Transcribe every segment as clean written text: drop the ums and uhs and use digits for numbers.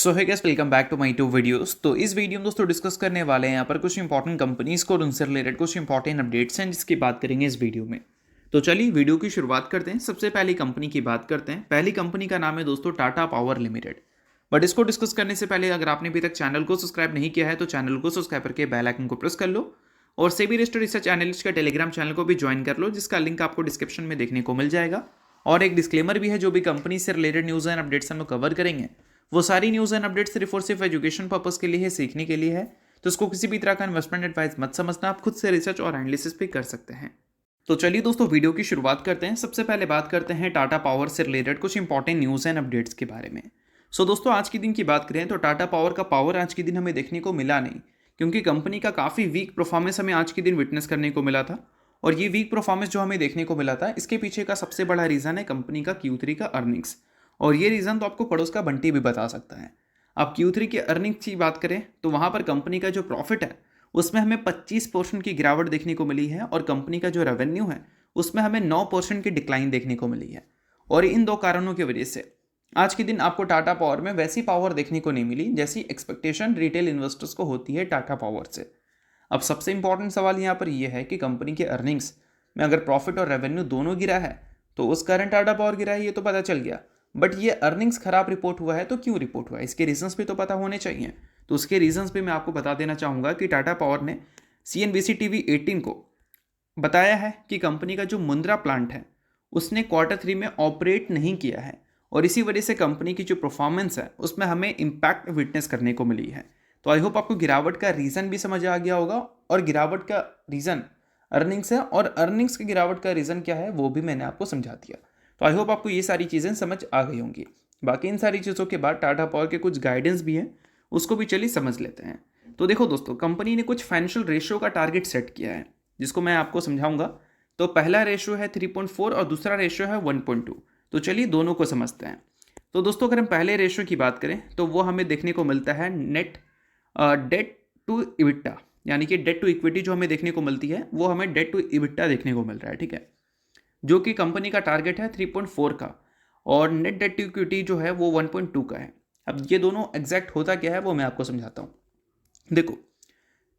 So hi guys, welcome back to my to videos. तो इस video में दोस्तों डिस्कस करने वाले हैं यहाँ पर कुछ इंपॉर्टेंट कंपनीज को और उनसे रिलेटेड कुछ इंपॉर्टेंट अपडेट्स हैं जिसकी बात करेंगे इस वीडियो में। तो चलिए वीडियो की शुरुआत करते हैं। सबसे पहली कंपनी की बात करते हैं। पहली कंपनी का नाम है दोस्तों टाटा पावर लिमिटेड। बट इसको डिस्कस करने से पहले अगर आपने अभी तक चैनल को सब्सक्राइब नहीं किया है तो चैनल को सब्सक्राइब करके बेल आइकन को प्रेस कर लो और सेबी रजिस्टर्ड रिसर्च एनालिस्ट का टेलीग्राम चैनल को भी ज्वाइन कर लो, जिसका लिंक आपको डिस्क्रिप्शन में देखने को मिल जाएगा। और एक डिस्क्लेमर भी है, जो भी कंपनी से रिलेटेड न्यूज़ एंड अपडेट्स हम लोग कवर करेंगे वो सारी न्यूज़ एंड अपडेट सिर्फ और सिर्फ एजुकेशन पर्पस के लिए है, सीखने के लिए है। तो इसको किसी भी तरह का इन्वेस्टमेंट एडवाइस मत समझना, आप खुद से रिसर्च और एनालिसिस भी कर सकते हैं। तो चलिए दोस्तों वीडियो की शुरुआत करते हैं। सबसे पहले बात करते हैं टाटा पावर से रिलेटेड कुछ इंपॉर्टेंट न्यूज़ एंड अपडेट्स के बारे में। सो दोस्तों आज के दिन की बात करें तो टाटा पावर का पावर आज के दिन हमें देखने को मिला नहीं, क्योंकि कंपनी का काफ़ी वीक परफॉर्मेंस हमें आज के दिन विटनेस करने को मिला था। और ये वीक परफॉर्मेंस जो हमें देखने को मिला था, इसके पीछे का सबसे बड़ा रीज़न है कंपनी का Q3 का अर्निंग्स। और ये रीज़न तो आपको पड़ोस का बंटी भी बता सकता है। अब Q3 की अर्निंग्स की बात करें तो वहाँ पर कंपनी का जो प्रॉफिट है उसमें हमें 25% की गिरावट देखने को मिली है, और कंपनी का जो रेवेन्यू है उसमें हमें 9% की डिक्लाइन देखने को मिली है। और इन दो कारणों की वजह से आज के दिन आपको टाटा पावर में वैसी पावर देखने को नहीं मिली जैसी एक्सपेक्टेशन रिटेल इन्वेस्टर्स को होती है टाटा पावर से। अब सबसे इंपॉर्टेंट सवाल यहाँ पर यह है कि कंपनी के अर्निंग्स में अगर प्रॉफिट और रेवेन्यू दोनों गिरा है तो उस कारण टाटा पावर गिरा है, ये तो पता चल गया। बट ये अर्निंग्स खराब रिपोर्ट हुआ है तो क्यों रिपोर्ट हुआ है, इसके रीजंस भी तो पता होने चाहिए। तो उसके रीजंस भी मैं आपको बता देना चाहूँगा कि टाटा पावर ने CNBC TV 18 को बताया है कि कंपनी का जो मुंद्रा प्लांट है उसने Q3 में ऑपरेट नहीं किया है, और इसी वजह से कंपनी की जो परफॉर्मेंस है उसमें हमें इम्पैक्ट विटनेस करने को मिली है। तो आई होप आपको गिरावट का रीज़न भी समझ आ गया होगा, और गिरावट का रीज़न अर्निंग्स है, और अर्निंग्स की गिरावट का रीज़न क्या है वो भी मैंने आपको समझा दिया। तो आई होप आपको ये सारी चीज़ें समझ आ गई होंगी। बाकी इन सारी चीज़ों के बाद टाटा पावर के कुछ गाइडेंस भी हैं, उसको भी चलिए समझ लेते हैं। तो देखो दोस्तों, कंपनी ने कुछ फाइनेंशियल रेशियो का टारगेट सेट किया है जिसको मैं आपको समझाऊंगा। तो पहला रेशियो है 3.4 और दूसरा रेशियो है 1.2। तो चलिए दोनों को समझते हैं। तो दोस्तों अगर हम पहले रेशियो की बात करें तो वो हमें देखने को मिलता है नेट डेट टू इबिट्टा, यानी कि डेट टू इक्विटी जो हमें देखने को मिलती है वो हमें डेट टू इबिट्टा देखने को मिल रहा है, ठीक है, जो कि कंपनी का टारगेट है 3.4 का, और नेट डेट टू इक्विटी जो है वो 1.2 का है। अब ये दोनों एग्जैक्ट होता क्या है वो मैं आपको समझाता हूँ। देखो,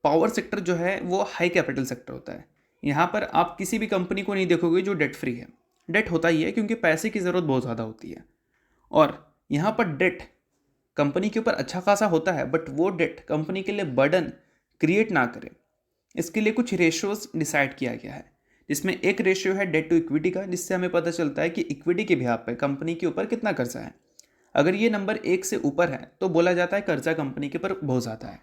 पावर सेक्टर जो है वो हाई कैपिटल सेक्टर होता है। यहाँ पर आप किसी भी कंपनी को नहीं देखोगे जो डेट फ्री है। डेट होता ही है क्योंकि पैसे की ज़रूरत बहुत ज़्यादा होती है, और यहाँ पर डेट कंपनी के ऊपर अच्छा खासा होता है, बट वो डेट कंपनी के लिए बर्डन क्रिएट ना करे, इसके लिए कुछ रेशियोज डिसाइड किया गया है, जिसमें एक रेशियो है डेट टू इक्विटी का, जिससे हमें पता चलता है कि इक्विटी के बिहाफ पे कंपनी के ऊपर कितना कर्जा है। अगर ये नंबर 1 से ऊपर है तो बोला जाता है कर्जा कंपनी के ऊपर बहुत ज़्यादा है,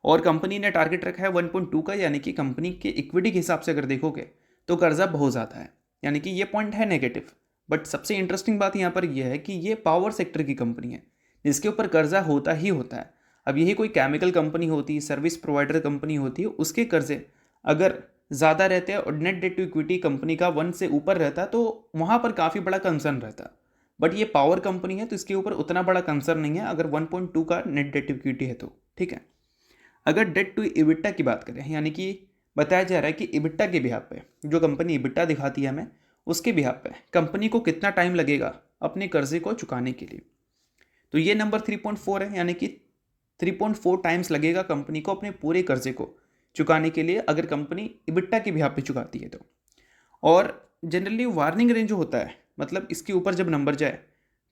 और कंपनी ने टारगेट रखा है 1.2 का, यानी कि कंपनी के इक्विटी के हिसाब से अगर देखोगे तो कर्जा बहुत ज़्यादा है, यानी कि ये पॉइंट है नेगेटिव। बट सबसे इंटरेस्टिंग बात यहाँ पर यह है कि ये पावर सेक्टर की कंपनी है जिसके ऊपर कर्जा होता ही होता है। अब यही कोई केमिकल कंपनी होती, सर्विस प्रोवाइडर कंपनी होती है, उसके कर्जे अगर ज़्यादा रहते हैं और net debt to equity company का 1 से ऊपर रहता है तो वहाँ पर काफ़ी बड़ा कंसर्न रहता है। बट ये पावर कंपनी है तो इसके ऊपर उतना बड़ा कंसर्न नहीं है अगर 1.2 का नेट डेट टू इक्विटी है तो, ठीक है। अगर डेट टू इबिट्टा की बात करें, यानी कि बताया जा रहा है कि इबिट्टा के बिहाफ पे जो कंपनी इबिट्टा दिखाती है हमें, उसके बिहाफ पे कंपनी को कितना टाइम लगेगा अपने कर्जे को चुकाने के लिए, तो ये नंबर 3.4 है, यानी कि 3.4 टाइम्स लगेगा कंपनी को अपने पूरे कर्जे को चुकाने के लिए अगर कंपनी इबिट्टा के बिहाफ पे चुकाती है तो। और जनरली वार्निंग रेंज जो होता है, मतलब इसके ऊपर जब नंबर जाए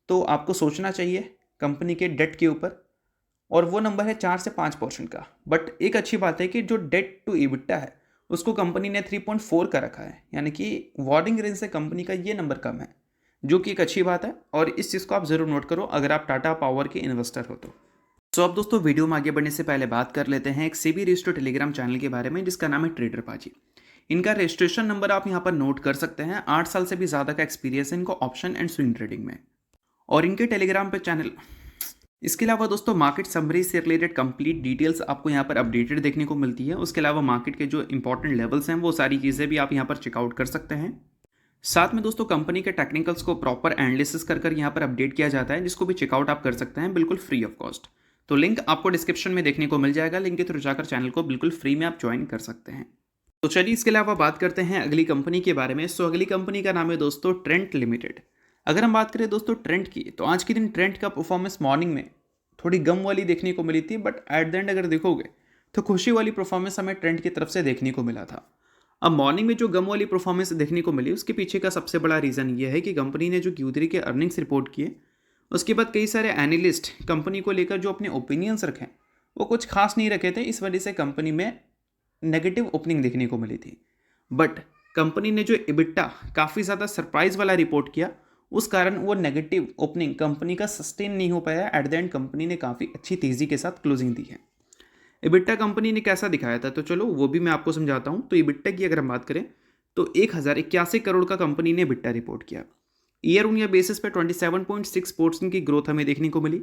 तो आपको सोचना चाहिए कंपनी के डेट के ऊपर, और वो नंबर है 4 से 5% का। बट एक अच्छी बात है कि जो डेट टू इबिट्टा है उसको कंपनी ने 3.4 का रखा है, यानी कि वार्निंग रेंज से कंपनी का ये नंबर कम है, जो कि एक अच्छी बात है, और इस चीज़ को आप ज़रूर नोट करो अगर आप टाटा पावर के इन्वेस्टर हो तो। सो अब दोस्तों वीडियो में आगे बढ़ने से पहले बात कर लेते हैं एक सेबी रजिस्टर्ड टेलीग्राम चैनल के बारे में जिसका नाम है ट्रेडर पाजी। इनका रजिस्ट्रेशन नंबर आप यहाँ पर नोट कर सकते हैं। 8 साल से भी ज़्यादा का एक्सपीरियंस है इनको ऑप्शन एंड स्विंग ट्रेडिंग में, और इनके टेलीग्राम पे चैनल। इसके अलावा दोस्तों मार्केट समरी से रिलेटेड कंप्लीट डिटेल्स आपको यहाँ पर अपडेटेड देखने को मिलती है। उसके अलावा मार्केट के जो इंपॉर्टेंट लेवल्स हैं वो सारी चीज़ें भी आप यहाँ पर चेकआउट कर सकते हैं। साथ में दोस्तों कंपनी के टेक्निकल्स को प्रॉपर एनालिसिस कर यहाँ पर अपडेट किया जाता है, जिसको भी चेकआउट आप कर सकते हैं बिल्कुल फ्री ऑफ कॉस्ट। तो लिंक आपको डिस्क्रिप्शन में देखने को मिल जाएगा, लिंक के थ्रू जाकर चैनल को बिल्कुल फ्री में आप ज्वाइन कर सकते हैं। तो चलिए इसके अलावा बात करते हैं अगली कंपनी के बारे में। सो अगली कंपनी का नाम है दोस्तों ट्रेंट लिमिटेड। अगर हम बात करें दोस्तों ट्रेंट की, तो आज के दिन ट्रेंट का परफॉर्मेंस मॉर्निंग में थोड़ी गम वाली देखने को मिली थी, बट एट द एंड अगर देखोगे तो खुशी वाली परफॉर्मेंस हमें ट्रेंड की तरफ से देखने को मिला था। अब मॉर्निंग में जो गम वाली परफॉर्मेंस देखने को मिली उसके पीछे का सबसे बड़ा रीज़न ये है कि कंपनी ने जो Q3 के अर्निंग्स रिपोर्ट किए उसके बाद कई सारे एनालिस्ट कंपनी को लेकर जो अपने ओपिनियंस रखे वो कुछ खास नहीं रखे थे, इस वजह से कंपनी में नेगेटिव ओपनिंग देखने को मिली थी। बट कंपनी ने जो EBITDA काफ़ी ज़्यादा सरप्राइज वाला रिपोर्ट किया उस कारण वो नेगेटिव ओपनिंग कंपनी का सस्टेन नहीं हो पाया। एट द एंड कंपनी ने काफ़ी अच्छी तेज़ी के साथ क्लोजिंग दी है। EBITDA कंपनी ने कैसा दिखाया था तो चलो वो भी मैं आपको समझाता हूँ। तो EBITDA की अगर हम बात करें तो 1081 करोड़ का कंपनी ने EBITDA रिपोर्ट किया। ईयर ऑन ईयर बेसिस पे 27.6% की ग्रोथ हमें देखने को मिली।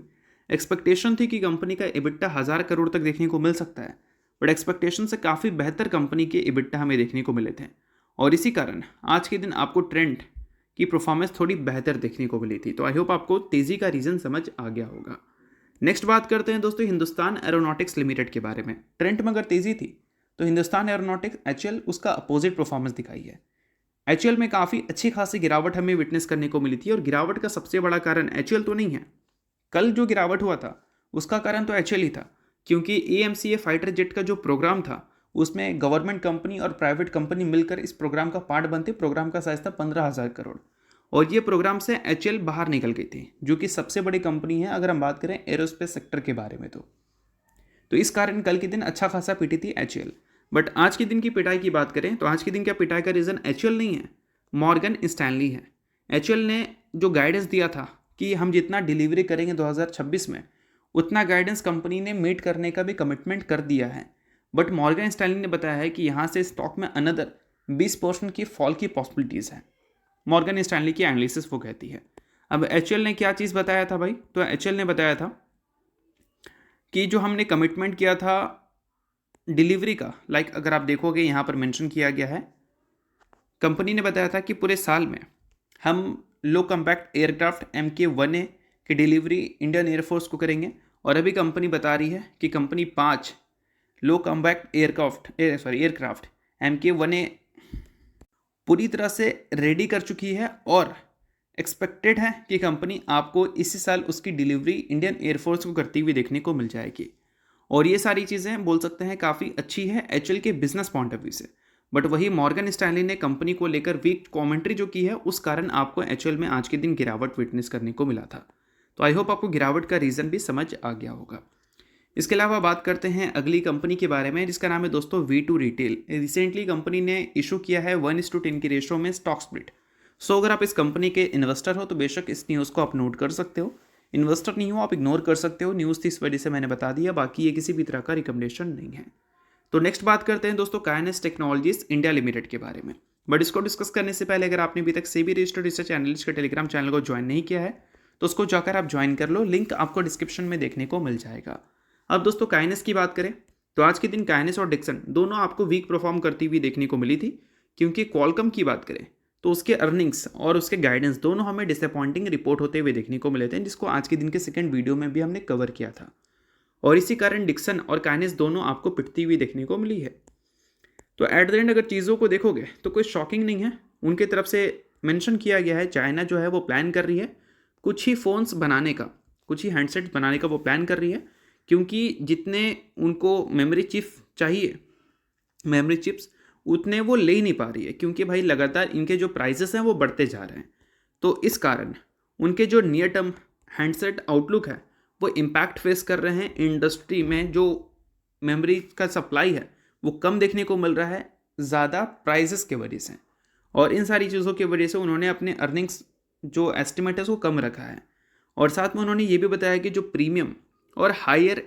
एक्सपेक्टेशन थी कि कंपनी का EBITDA 1000 करोड़ तक देखने को मिल सकता है, बट एक्सपेक्टेशन से काफ़ी बेहतर कंपनी के EBITDA हमें देखने को मिले थे और इसी कारण आज के दिन आपको ट्रेंड की परफॉर्मेंस थोड़ी बेहतर देखने को मिली थी। तो आई होप आपको तेज़ी का रीज़न समझ आ गया होगा। नेक्स्ट बात करते हैं दोस्तों हिंदुस्तान एरोनॉटिक्स लिमिटेड के बारे में। ट्रेंड में अगर तेज़ी थी तो हिंदुस्तान एरोनॉटिक्स HAL उसका अपोजिट परफॉर्मेंस दिखाई है। HAL में काफ़ी अच्छी खासी गिरावट हमें विटनेस करने को मिली थी और गिरावट का सबसे बड़ा कारण HAL तो नहीं है। कल जो गिरावट हुआ था उसका कारण तो HAL ही था, क्योंकि AMCA फाइटर जेट का जो प्रोग्राम था उसमें गवर्नमेंट कंपनी और प्राइवेट कंपनी मिलकर इस प्रोग्राम का पार्ट बनते। प्रोग्राम का साइज था 15,000 करोड़ और ये प्रोग्राम से HAL बाहर निकल गई थी, जो कि सबसे बड़ी कंपनी है अगर हम बात करें एरोस्पेस सेक्टर के बारे में। तो इस कारण कल के दिन अच्छा खासा पिटी थी HAL। बट आज के दिन की पिटाई की बात करें तो आज के दिन क्या पिटाई का रीज़न HAL नहीं है, मॉर्गन स्टैनली है। HAL ने जो गाइडेंस दिया था कि हम जितना डिलीवरी करेंगे 2026 में उतना गाइडेंस कंपनी ने मीट करने का भी कमिटमेंट कर दिया है। बट मॉर्गन स्टैनली ने बताया है कि यहाँ से स्टॉक में अनदर 20% की फॉल की पॉसिबिलिटीज़ है। मॉर्गन स्टैनली की एनालिसिस वो कहती है। अब HAL ने क्या चीज़ बताया था भाई, तो HAL ने बताया था कि जो हमने कमिटमेंट किया था डिलीवरी का, अगर आप देखोगे यहाँ पर मेंशन किया गया है, कंपनी ने बताया था कि पूरे साल में हम लो कॉम्पैक्ट एयरक्राफ्ट MK-1A की डिलीवरी इंडियन एयरफोर्स को करेंगे और अभी कंपनी बता रही है कि कंपनी 5 लो कॉम्पैक्ट एयरक्राफ्ट MK-1A पूरी तरह से रेडी कर चुकी है और एक्सपेक्टेड है कि कंपनी आपको इसी साल उसकी डिलीवरी इंडियन एयरफोर्स को करती हुई देखने को मिल जाएगी। और ये सारी चीज़ें बोल सकते हैं काफ़ी अच्छी है HAL के बिजनेस पॉइंट ऑफ व्यू से। बट वही मॉर्गन स्टैनली ने कंपनी को लेकर वीक कमेंट्री जो की है उस कारण आपको HAL में आज के दिन गिरावट विटनेस करने को मिला था। तो आई होप आपको गिरावट का रीज़न भी समझ आ गया होगा। इसके अलावा बात करते हैं अगली कंपनी के बारे में जिसका नाम है दोस्तों V2 रिटेल। रिसेंटली कंपनी ने इशू किया है 1:10 की रेशो में स्टॉक स्प्लिट। सो अगर आप इस कंपनी के इन्वेस्टर हो तो बेशक इस न्यूज़ को आप नोट कर सकते हो, इन्वेस्टर नहीं हो आप इग्नोर कर सकते हो। न्यूज़ थी इस वजह से मैंने बता दिया, बाकी ये किसी भी तरह का रिकमेंडेशन नहीं है। तो नेक्स्ट बात करते हैं दोस्तों काइनेस टेक्नोलॉजीज इंडिया लिमिटेड के बारे में। बट इसको डिस्कस करने से पहले अगर आपने अभी तक सेबी रजिस्टर्ड रिसर्च एनालिस्ट के टेलीग्राम चैनल को ज्वाइन नहीं किया है तो उसको जाकर आप ज्वाइन कर लो, लिंक आपको डिस्क्रिप्शन में देखने को मिल जाएगा। अब दोस्तों काइनेस की बात करें तो आज के दिन काइनेस और डिक्सन दोनों आपको वीक परफॉर्म करती हुई देखने को मिली थी, क्योंकि क्वालकॉम की बात करें तो उसके अर्निंग्स और उसके गाइडेंस दोनों हमें डिसअपॉइंटिंग रिपोर्ट होते हुए देखने को मिले थे, जिसको आज के दिन के सेकंड वीडियो में भी हमने कवर किया था। और इसी कारण डिक्सन और काइनेस दोनों आपको पिटती हुई देखने को मिली है। तो एट द एंड अगर चीज़ों को देखोगे तो कोई शॉकिंग नहीं है। उनकी तरफ से मेंशन किया गया है चाइना जो है वो प्लान कर रही है कुछ ही फ़ोन्स बनाने का, कुछ ही हैंडसेट बनाने का वो प्लान कर रही है, क्योंकि जितने उनको मेमोरी चिप चाहिए, मेमोरी चिप्स उतने वो ले ही नहीं पा रही है, क्योंकि भाई लगातार इनके जो प्राइसेस हैं वो बढ़ते जा रहे हैं। तो इस कारण उनके जो नियर टर्म हैंडसेट आउटलुक है वो इम्पैक्ट फेस कर रहे हैं। इंडस्ट्री में जो मेमोरी का सप्लाई है वो कम देखने को मिल रहा है ज़्यादा प्राइसेस के वजह से, और इन सारी चीज़ों की वजह से उन्होंने अपने अर्निंग्स जो एस्टिमेट है उसको कम रखा है। और साथ में उन्होंने ये भी बताया कि जो प्रीमियम और हायर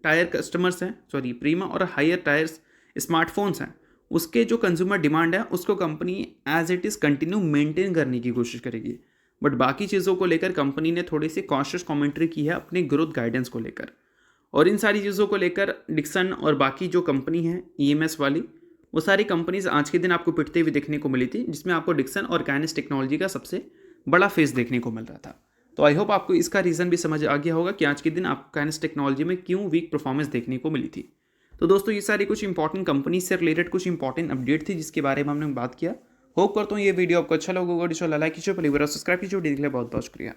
टायर कस्टमर्स हैं, प्रीमियम और हायर टायर्स स्मार्टफोन्स हैं, उसके जो कंज्यूमर डिमांड है उसको company as it is continue maintain करने की कोशिश करेगी। बट बाकी चीज़ों को लेकर कंपनी ने थोड़ी सी कॉन्शियस कमेंट्री की है अपने ग्रोथ गाइडेंस को लेकर। और इन सारी चीज़ों को लेकर डिक्सन और बाकी जो कंपनी है EMS वाली, वो सारी कंपनीज आज के दिन आपको पिटते हुए देखने को मिली थी, जिसमें आपको डिक्सन और काइनेस टेक्नोलॉजी का सबसे बड़ा फेस देखने को मिल रहा था। तो आई होप आपको इसका रीज़न भी समझ आ गया होगा कि आज के दिन आपको काइनेस टेक्नोलॉजी में क्यों वीक परफॉर्मेंस देखने को मिली थी। तो दोस्तों ये सारी कुछ इंपॉर्टेंट कंपनी से रिलेटेड कुछ इंपॉर्टेंट अपडेट थी जिसके बारे में हमने बात किया। होप करता हूँ ये वीडियो आपको अच्छा लगा होगा। लाइक कीजिए, सब्सक्राइब कीजिए, बहुत बहुत शुक्रिया।